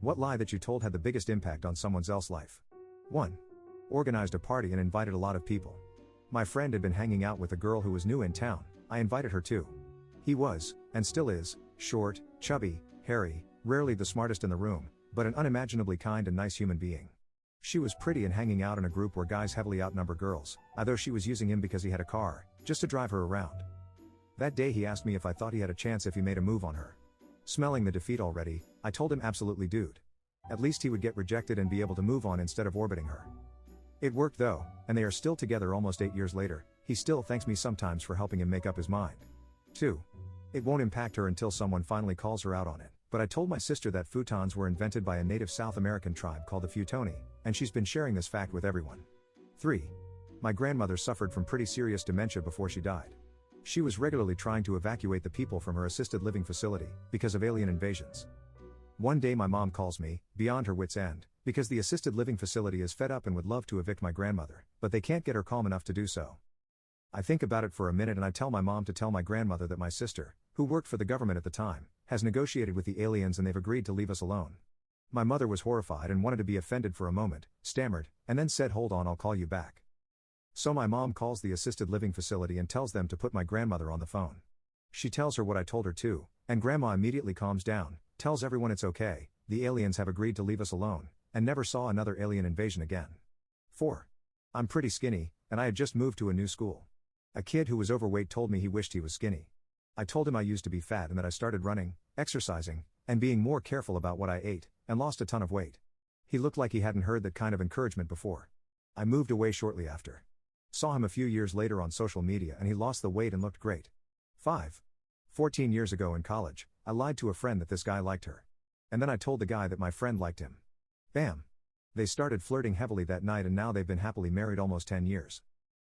What lie that you told had the biggest impact on someone else's life? 1. Organized a party and invited a lot of people. My friend had been hanging out with a girl who was new in town. I invited her too. He was, and still is, short, chubby, hairy, rarely the smartest in the room, but an unimaginably kind and nice human being. She was pretty and hanging out in a group where guys heavily outnumber girls, although she was using him because he had a car, just to drive her around. That day he asked me if I thought he had a chance if he made a move on her. Smelling the defeat already, I told him absolutely dude. At least he would get rejected and be able to move on instead of orbiting her. It worked though, and they are still together almost 8 years later. He still thanks me sometimes for helping him make up his mind. 2. It won't impact her until someone finally calls her out on it, but I told my sister that futons were invented by a native South American tribe called the Futoni, and she's been sharing this fact with everyone. 3. My grandmother suffered from pretty serious dementia before she died. She was regularly trying to evacuate the people from her assisted living facility, because of alien invasions. One day my mom calls me, beyond her wits' end, because the assisted living facility is fed up and would love to evict my grandmother, but they can't get her calm enough to do so. I think about it for a minute and I tell my mom to tell my grandmother that my sister, who worked for the government at the time, has negotiated with the aliens and they've agreed to leave us alone. My mother was horrified and wanted to be offended for a moment, stammered, and then said, "Hold on, I'll call you back." So my mom calls the assisted living facility and tells them to put my grandmother on the phone. She tells her what I told her too, and grandma immediately calms down, tells everyone it's okay, the aliens have agreed to leave us alone, and never saw another alien invasion again. 4. I'm pretty skinny, and I had just moved to a new school. A kid who was overweight told me he wished he was skinny. I told him I used to be fat and that I started running, exercising, and being more careful about what I ate, and lost a ton of weight. He looked like he hadn't heard that kind of encouragement before. I moved away shortly after. Saw him a few years later on social media and he lost the weight and looked great. 5. 14 years ago in college, I lied to a friend that this guy liked her. And then I told the guy that my friend liked him. Bam! They started flirting heavily that night and now they've been happily married almost 10 years.